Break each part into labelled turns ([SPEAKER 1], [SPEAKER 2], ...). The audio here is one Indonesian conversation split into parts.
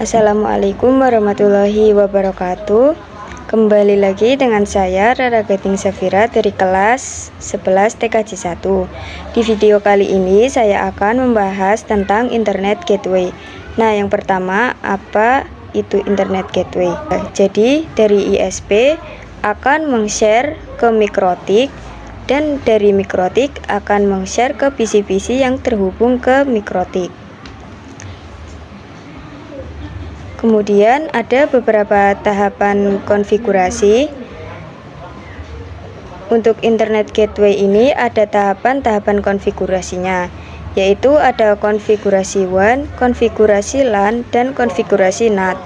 [SPEAKER 1] Assalamualaikum warahmatullahi wabarakatuh. Kembali lagi dengan saya Rara Gading Safira dari kelas 11 TKJ 1. Di video kali ini saya akan membahas tentang Internet Gateway. Nah, yang pertama, apa itu Internet Gateway? Jadi dari ISP akan meng-share ke mikrotik, dan dari mikrotik akan meng-share ke PC-PC yang terhubung ke mikrotik. Kemudian ada beberapa tahapan konfigurasi. Untuk Internet Gateway ini ada tahapan-tahapan konfigurasinya, yaitu ada konfigurasi WAN, konfigurasi LAN, dan konfigurasi NAT.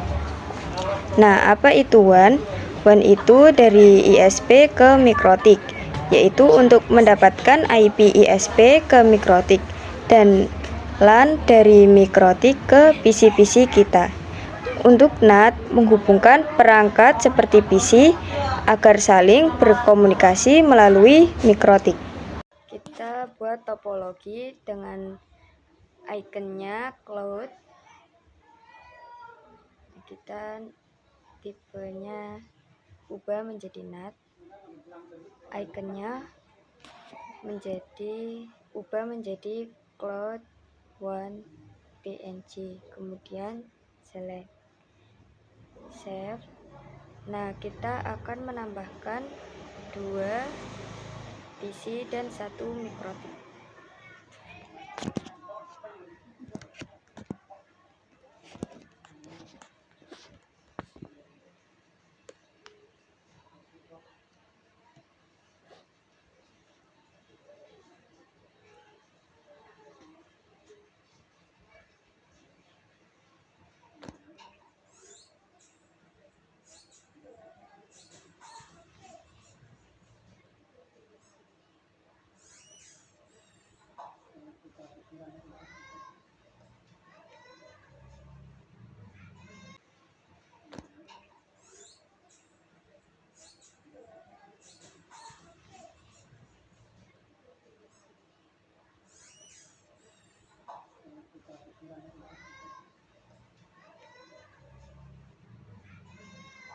[SPEAKER 1] Nah, apa itu WAN? WAN itu dari ISP ke mikrotik, yaitu untuk mendapatkan IP ISP ke mikrotik, dan LAN dari mikrotik ke PC-PC kita. Untuk NAT menghubungkan perangkat seperti PC agar saling berkomunikasi melalui mikrotik. Kita buat topologi dengan ikonnya cloud. Kita tipenya ubah menjadi NAT. Ikonnya ubah menjadi cloud one PNG. Kemudian select save. Nah, kita akan menambahkan 2 PC dan 1 mikrotik.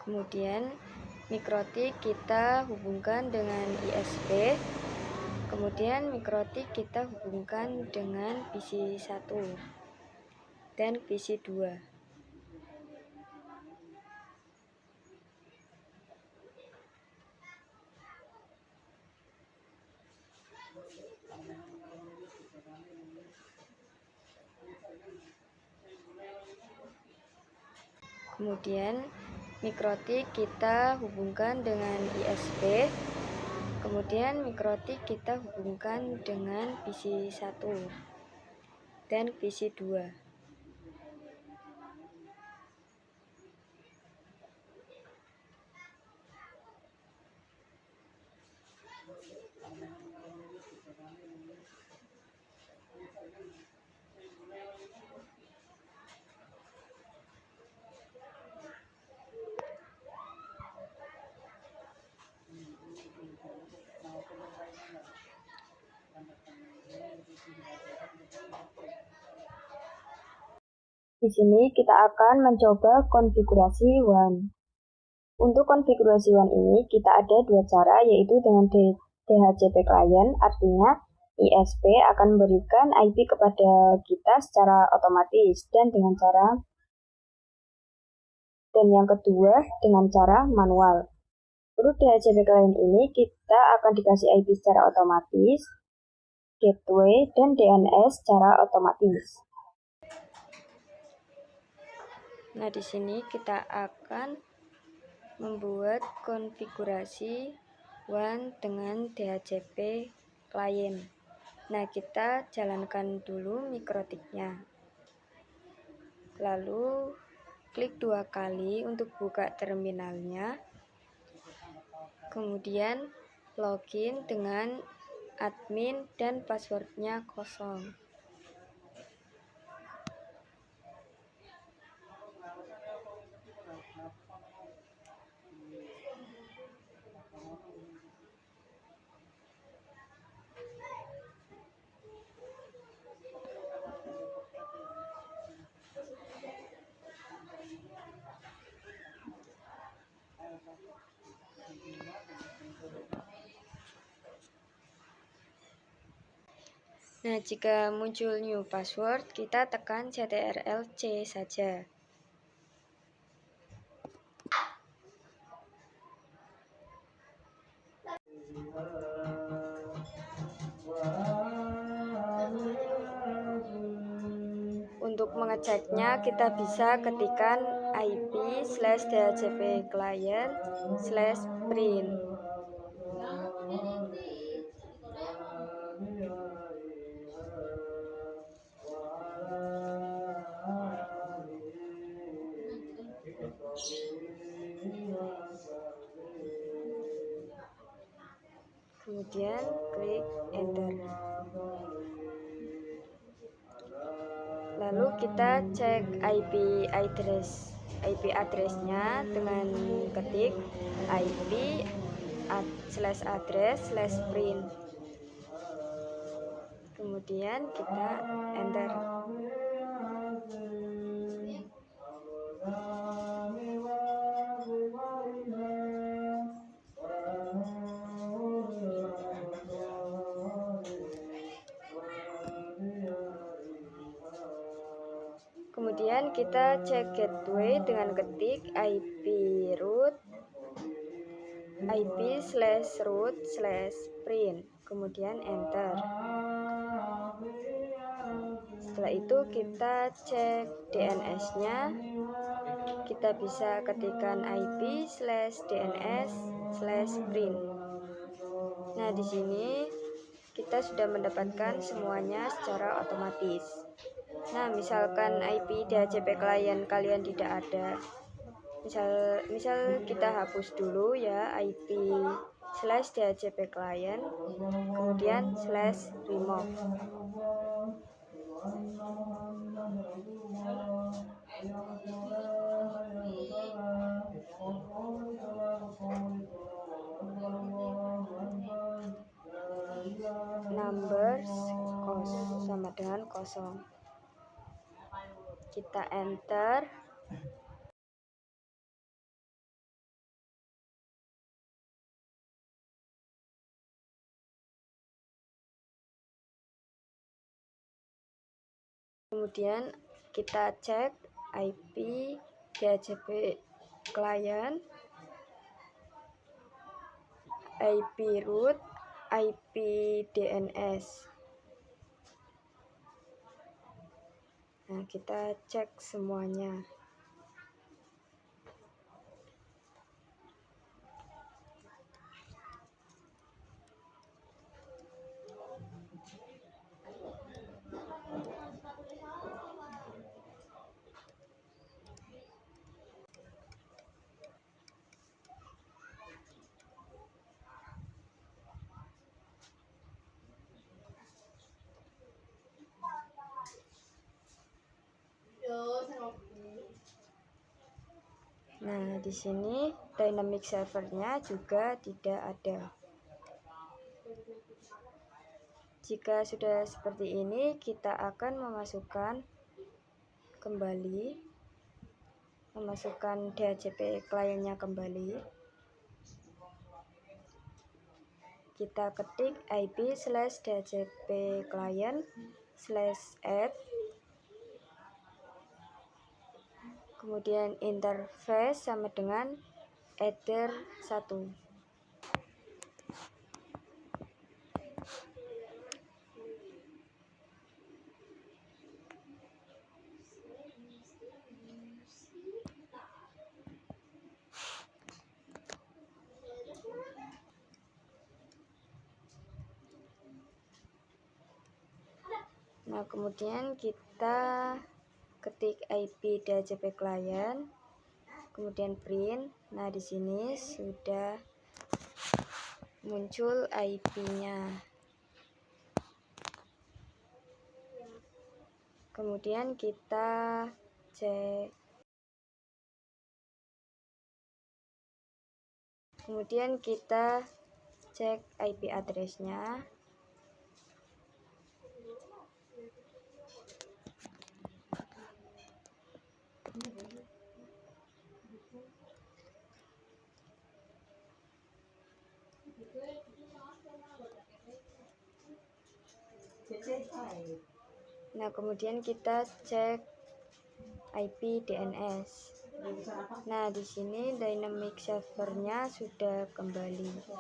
[SPEAKER 1] Kemudian mikrotik kita hubungkan dengan ISP. Kemudian mikrotik kita hubungkan dengan PC 1 dan PC 2. Kemudian mikrotik kita hubungkan dengan ISP. Kemudian mikrotik kita hubungkan dengan PC 1 dan PC 2. Di sini kita akan mencoba konfigurasi WAN. Untuk konfigurasi WAN ini kita ada 2 cara, yaitu dengan DHCP client, artinya ISP akan memberikan IP kepada kita secara otomatis, dan yang kedua dengan cara manual. Untuk DHCP client ini kita akan dikasih IP secara otomatis, gateway, dan DNS secara otomatis. Nah, di sini kita akan membuat konfigurasi WAN dengan DHCP client. Nah, kita jalankan dulu mikrotiknya. Lalu klik 2 kali untuk buka terminalnya. Kemudian login dengan admin dan passwordnya kosong. Nah, jika muncul new password, kita tekan CTRL-C saja. Untuk mengeceknya, kita bisa ketikkan ip/dhcp-client/print. Kemudian klik enter. Lalu kita cek IP address-nya dengan ketik ip/address/print. Kemudian kita enter. Kemudian kita cek gateway dengan ketik ip/root/print, kemudian enter. Setelah itu kita cek DNS-nya. Kita bisa ketikkan ip/dns/print. Nah, di sini kita sudah mendapatkan semuanya secara otomatis. Nah, misalkan IP DHCP klien kalian tidak ada, misal kita hapus dulu ya ip/dhcp client, kemudian /remove. Numbers sama dengan 0. Kita enter. Kemudian kita cek IP DHCP client, IP root, IP DNS. Nah, kita cek semuanya. Nah, di sini dynamic servernya juga tidak ada. Jika sudah seperti ini, kita akan memasukkan DHCP kliennya kembali. Kita ketik ip/dhcp client/add, kemudian interface sama dengan header 1. Nah, kemudian kita ketik IP DHCP client, kemudian print. Nah, di sini sudah muncul IP-nya. Kemudian kita cek. Kemudian kita cek IP address-nya. Nah, kemudian kita cek IP DNS. Nah, di sini dynamic servernya sudah kembali.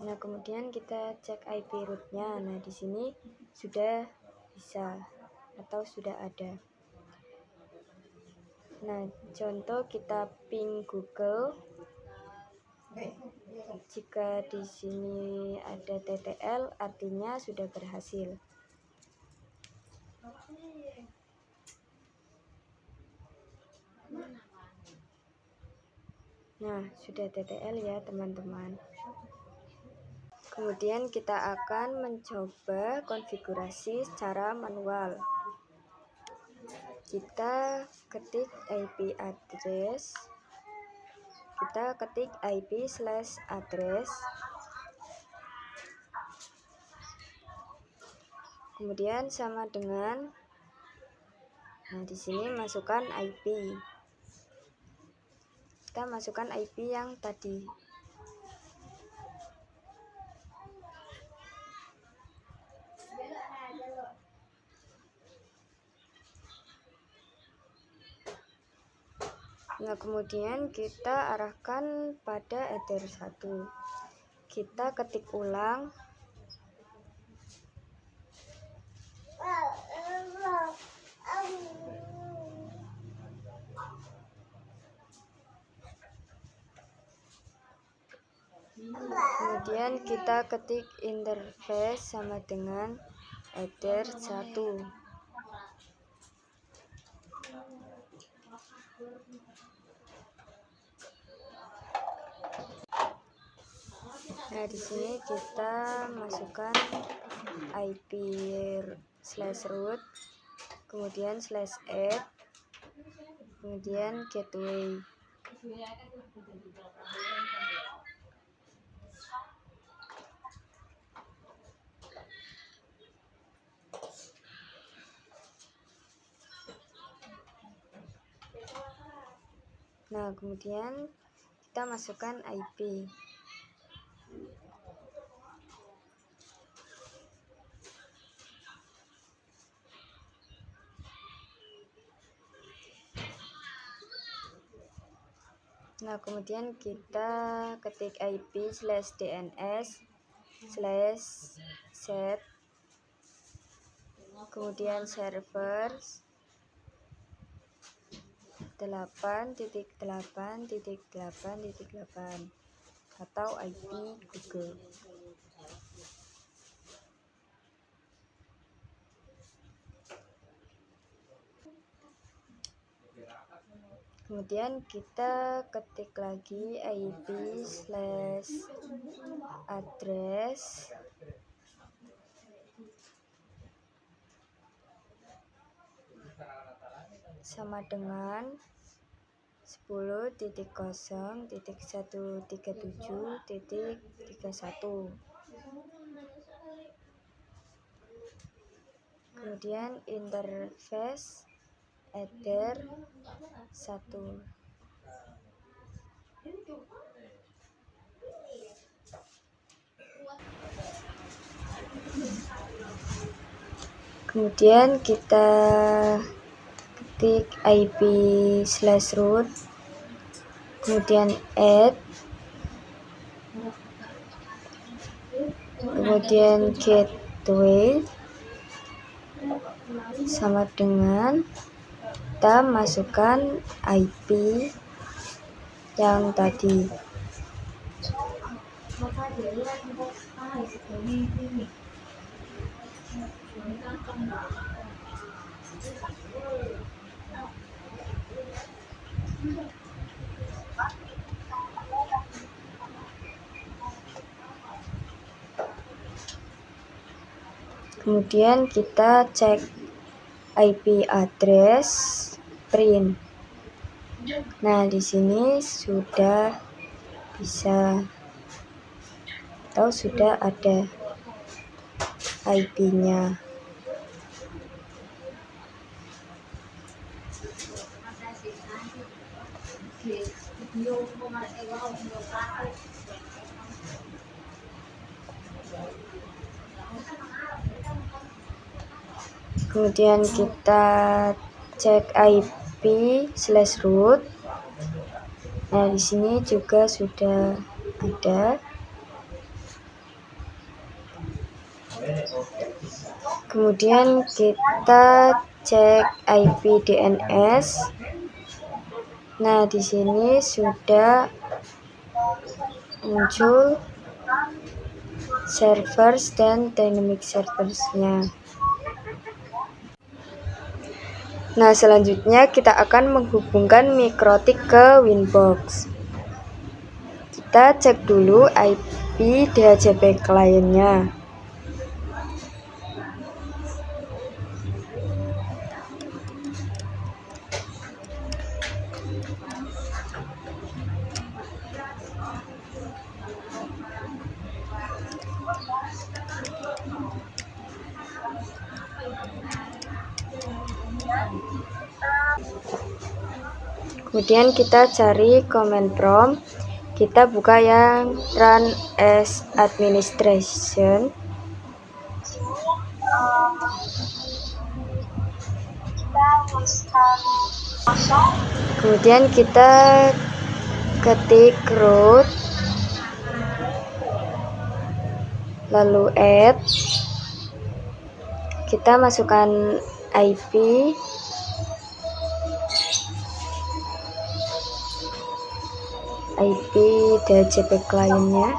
[SPEAKER 1] Nah, kemudian kita cek IP rootnya. Nah, di sini sudah bisa atau sudah ada. Nah, contoh kita ping Google. Jika di sini ada TTL, artinya sudah berhasil. Nah, sudah TTL ya, teman-teman. Kemudian kita akan mencoba konfigurasi secara manual. Kita ketik IP address. Kita ketik IP/address. Kemudian sama dengan, nah di sini masukkan IP. Kita masukkan IP yang tadi. Nah, kemudian kita arahkan pada Ether 1. Kita ketik ulang. Kemudian kita ketik interface sama dengan Ether 1. Nah, di sini kita masukkan IP/root, kemudian /add, kemudian gateway. Nah, kemudian kita masukkan IP. Nah, kemudian kita ketik IP/DNS/set, kemudian servers 8.8.8.8 atau IP Google. Kemudian kita ketik lagi IP/address sama dengan 10.0.137.31. Kemudian interface Ether 1. Kemudian kita ketik IP/root, kemudian add, kemudian gateway sama dengan kita masukkan IP yang tadi. Kemudian kita cek IP address print. Nah, di sini sudah bisa. atau sudah ada IP-nya. Kemudian kita cek IP/root. Nah, di sini juga sudah ada. Kemudian kita cek IP DNS. Nah, di sini sudah muncul servers dan dynamic serversnya. Nah, selanjutnya kita akan menghubungkan Mikrotik ke Winbox. Kita cek dulu IP DHCP kliennya. Kemudian kita cari command prompt, kita buka yang run as administration. Kemudian kita ketik root, lalu add, kita masukkan IP, DHCP kliennya.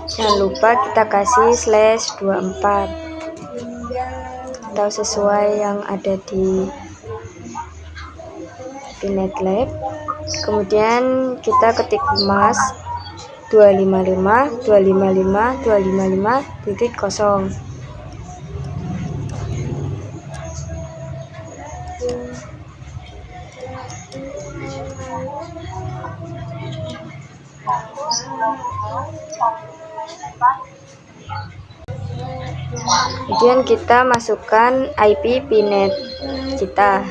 [SPEAKER 1] Jangan lupa kita kasih /24 atau sesuai yang ada di Pinet Lab. Kemudian kita ketik mask 255.255.255.0. Kemudian kita masukkan IP Pinet kita.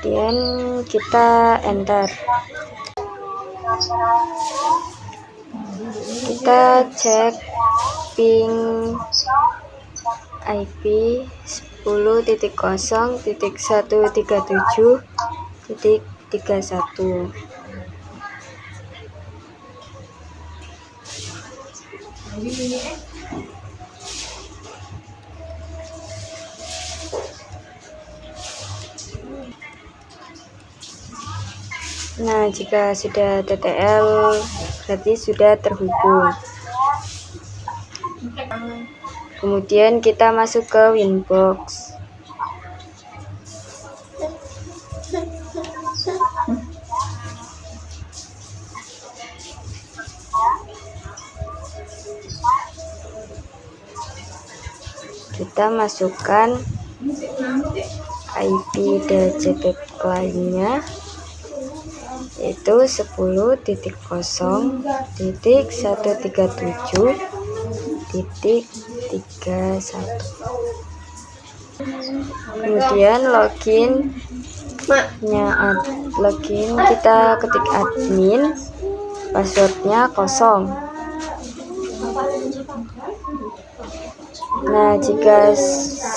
[SPEAKER 1] Kemudian kita enter. Kita cek ping IP 10.0.137.31. Nah, jika sudah TTL berarti sudah terhubung. Kemudian kita masuk ke Winbox. Kita masukkan IP DHCP kliennya, yaitu 10.0.137.31. Kemudian login kita ketik admin, passwordnya 0. Nah, jika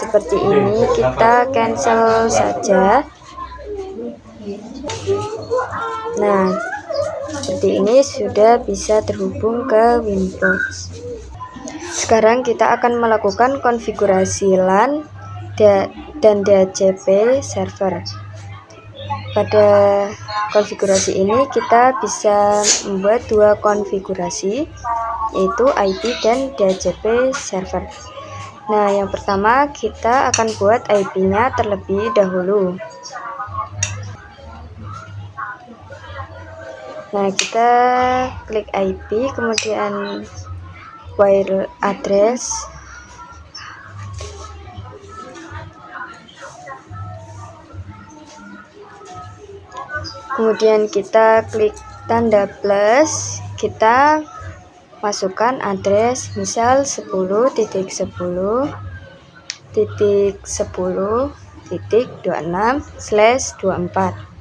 [SPEAKER 1] seperti ini kita cancel saja. Nah, seperti ini sudah bisa terhubung ke Winbox. Sekarang kita akan melakukan konfigurasi LAN dan DHCP server. Pada konfigurasi ini kita bisa membuat dua konfigurasi, yaitu IP dan DHCP server. Nah, yang pertama kita akan buat IP-nya terlebih dahulu. Nah, kita klik IP, kemudian wire address. Kemudian kita klik tanda plus, kita masukkan address, misal 10.10.10.26/24.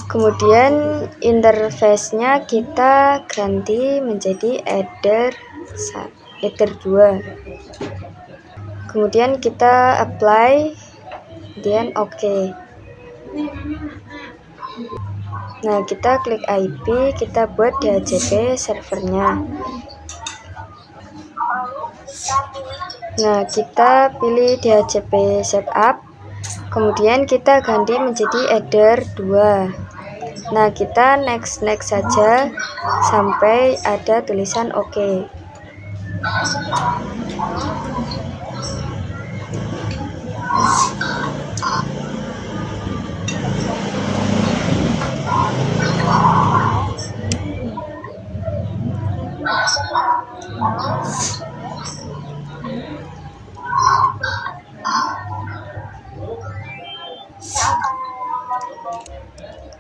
[SPEAKER 1] Kemudian interface-nya kita ganti menjadi header 2. Kemudian kita apply, kemudian OK. Nah, kita klik IP, kita buat DHCP servernya. Nah, kita pilih DHCP setup, kemudian kita ganti menjadi header 2. Nah, kita next saja sampai ada tulisan OK.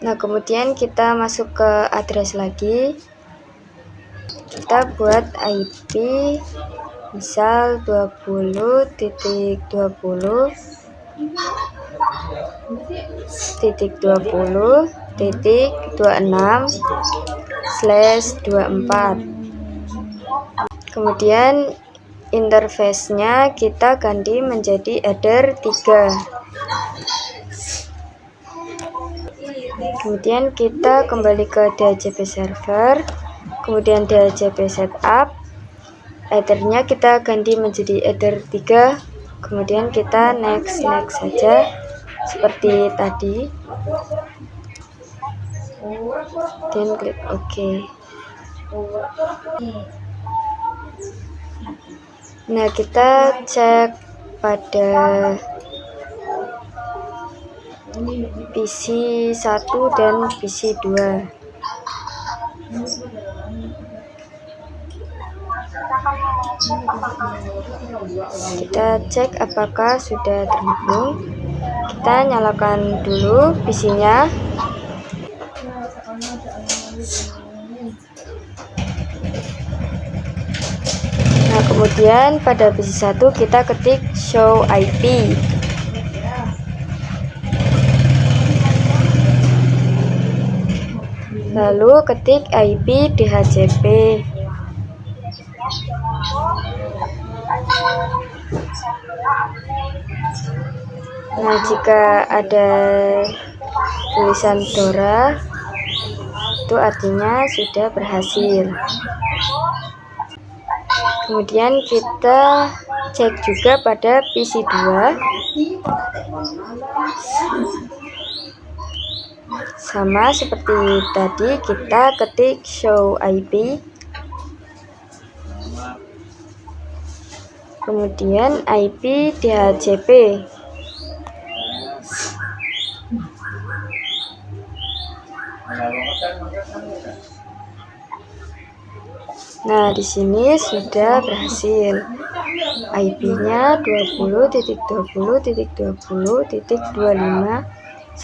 [SPEAKER 1] Nah, kemudian kita masuk ke address lagi. Kita buat IP misal 20.20.20.26/24. Kemudian interface-nya kita ganti menjadi header 3. Kemudian kita kembali ke DHCP server, kemudian DHCP setup, headernya kita ganti menjadi header 3, kemudian kita next saja seperti tadi, dan klik OK. Nah, kita cek pada PC 1 dan PC 2. Kita cek apakah sudah terhubung. Kita nyalakan dulu PC-nya. Nah, kemudian pada PC 1 kita ketik show IP. Lalu ketik IP DHCP. Nah, jika ada tulisan DORA, itu artinya sudah berhasil. Kemudian kita cek juga pada PC 2. Sama seperti tadi, kita ketik show IP, kemudian IP DHCP. Nah, di sini sudah berhasil. IP-nya 20.20.20.25/24.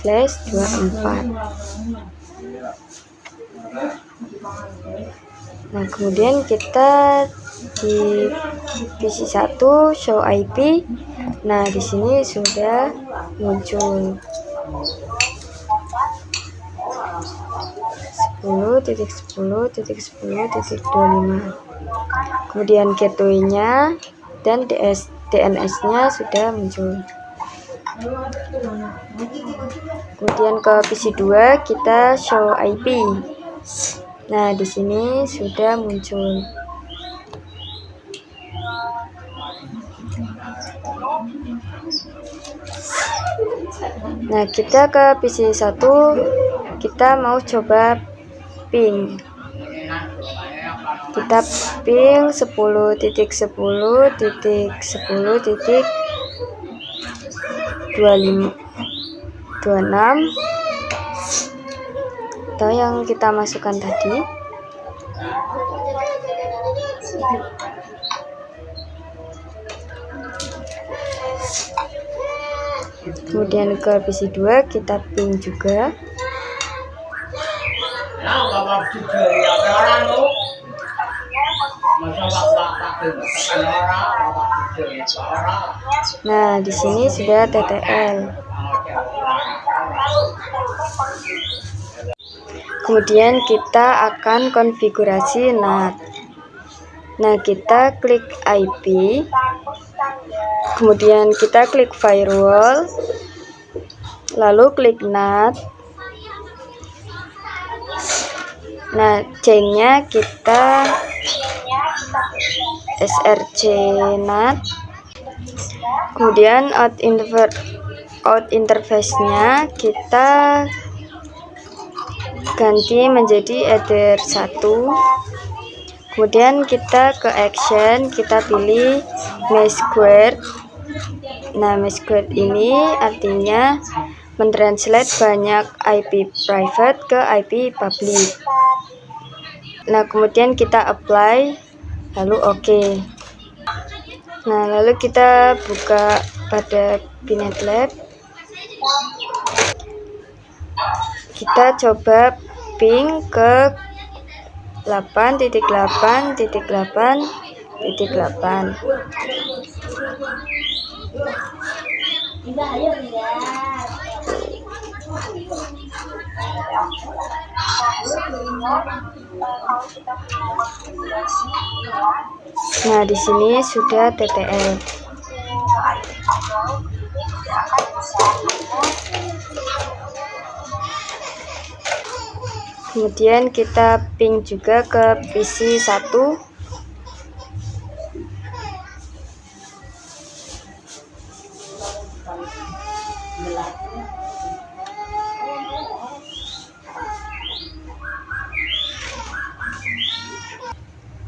[SPEAKER 1] Nah, kemudian kita di PC 1 show IP. Nah, di sini sudah muncul 10.10.10.25. Kemudian gateway-nya dan DNS-nya sudah muncul. Kemudian ke PC 2 kita show IP. Nah, di sini sudah muncul. Nah, kita ke PC 1, kita mau coba ping. kita ping 10.10.10.26 atau yang kita masukkan tadi. Kemudian ke PC2 kita ping juga. Nah, di sini sudah TTL. Kemudian kita akan konfigurasi NAT. Nah, kita klik IP, kemudian kita klik firewall, lalu klik NAT. Nah, chainnya kita src NAT. Kemudian out interface-nya kita ganti menjadi Ether 1. Kemudian kita ke action, kita pilih mesh squared. Nah, mesh squared ini artinya mentranslate banyak IP private ke IP public. Nah, kemudian kita apply, lalu OK. Nah, lalu kita buka pada Pinet Lab. Kita coba ping ke 8.8.8.8. Nah, di sini sudah TTL. Kemudian kita ping juga ke PC 1.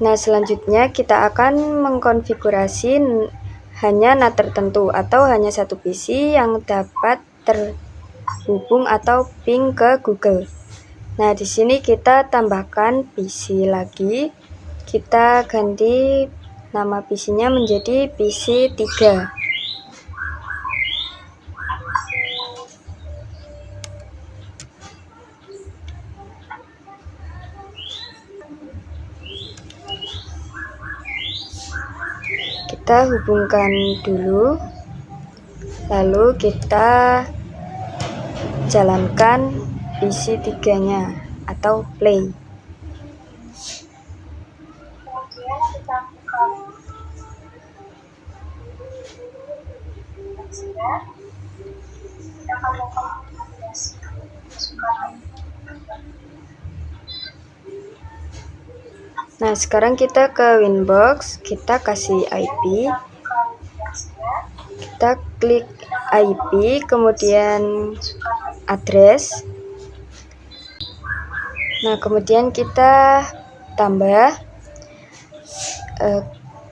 [SPEAKER 1] Nah, selanjutnya kita akan mengkonfigurasi hanya NAT tertentu atau hanya satu PC yang dapat terhubung atau ping ke Google. Nah, di sini kita tambahkan PC lagi. Kita ganti nama PC-nya menjadi PC 3. Kita hubungkan dulu, lalu kita jalankan PC 3-nya atau play. Nah, sekarang kita ke Winbox, kita kasih IP, kita klik IP, kemudian address. Nah, kemudian kita tambah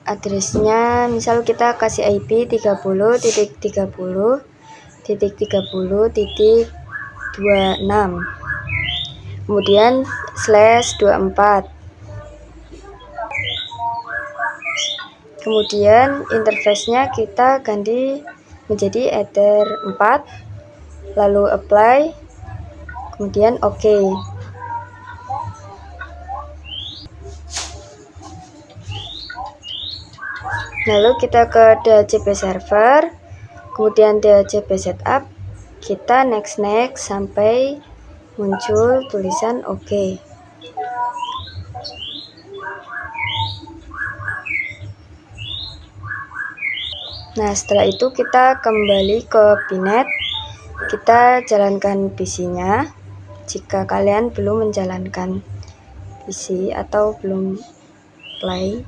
[SPEAKER 1] addressnya, misal kita kasih IP 30.30.30.26, kemudian /24. Kemudian interface-nya kita ganti menjadi Ether 4, lalu apply, kemudian OK. Lalu kita ke DHCP server, kemudian DHCP setup, kita next sampai muncul tulisan OK. Nah, setelah itu kita kembali ke Pinet, kita jalankan PC-nya. Jika kalian belum menjalankan PC atau belum play,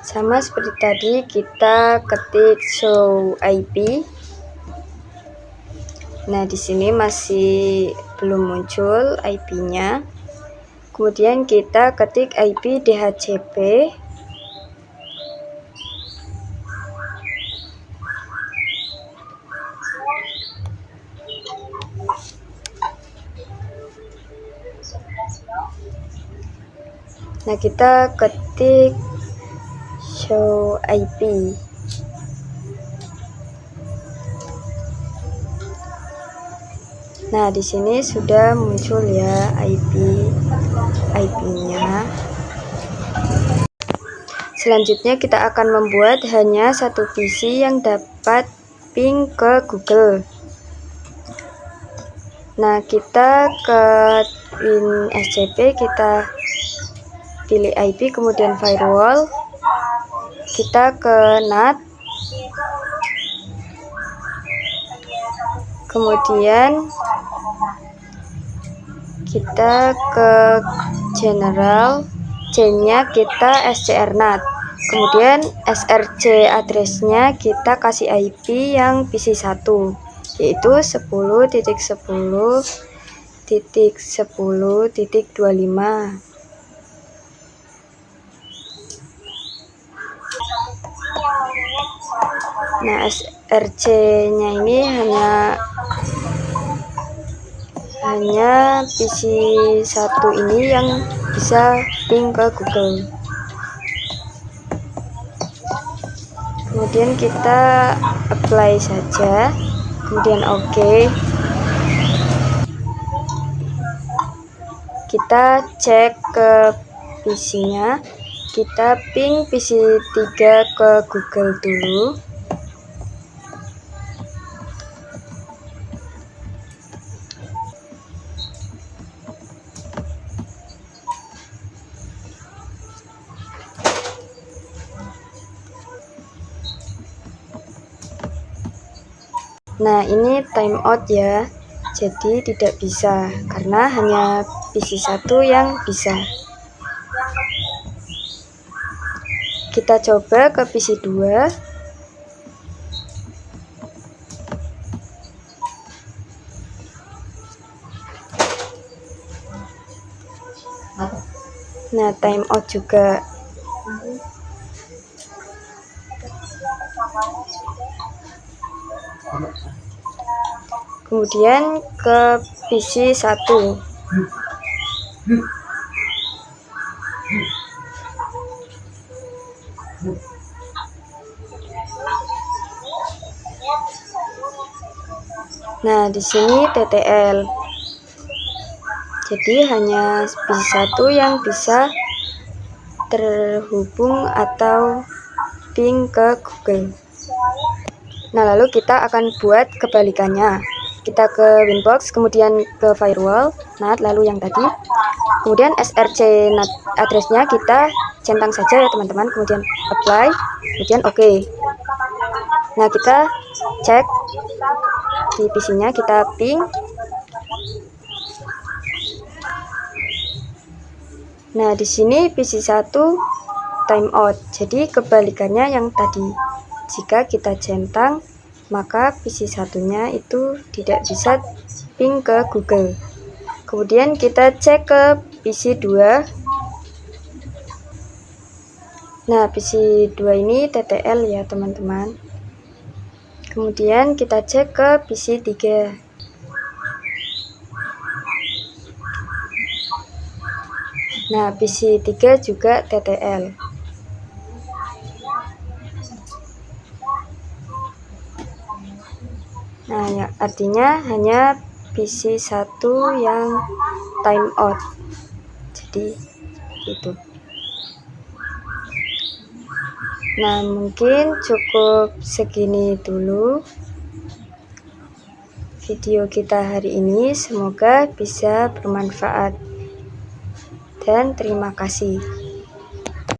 [SPEAKER 1] sama seperti tadi, kita ketik show IP, Nah, di sini masih belum muncul IP-nya. Kemudian kita ketik IP DHCP. Nah, kita ketik show IP. Nah, di sini sudah muncul ya IP-nya. Selanjutnya kita akan membuat hanya satu PC yang dapat ping ke Google. Nah, kita ke WinSCP, kita pilih IP, kemudian firewall, kita ke NAT, kemudian kita ke general, C-nya kita SCRNAT, kemudian SRC address-nya kita kasih IP yang PC1, yaitu 10.10.10.25. Nah, SRC-nya ini hanya PC1 ini yang bisa ping ke Google. Kemudian kita apply saja, kemudian OK. Kita cek ke PC-nya, kita ping PC3 ke Google dulu. Nah, ini timeout ya, jadi tidak bisa karena hanya PC1 yang bisa. Kita coba ke PC2. Nah, timeout juga. Kemudian ke PC1. Nah, di sini TTL. Jadi hanya PC1 yang bisa terhubung atau ping ke Google. Nah, lalu kita akan buat kebalikannya. Kita ke Winbox, kemudian ke firewall, NAT, lalu yang tadi. Kemudian SRC NAT address-nya kita centang saja ya teman-teman, kemudian apply, kemudian OK. Nah, kita cek di PC-nya, kita ping. Nah, di sini PC1 timeout. Jadi kebalikannya yang tadi. Jika kita centang, maka PC1-nya itu tidak bisa ping ke Google. Kemudian kita cek ke PC2. Nah, PC2 ini TTL ya teman-teman. Kemudian kita cek ke PC3. Nah, PC3 juga TTL. Nah, ya, artinya hanya PC1 yang timeout. Jadi itu. Nah, mungkin cukup segini dulu video kita hari ini. Semoga bisa bermanfaat. Dan terima kasih.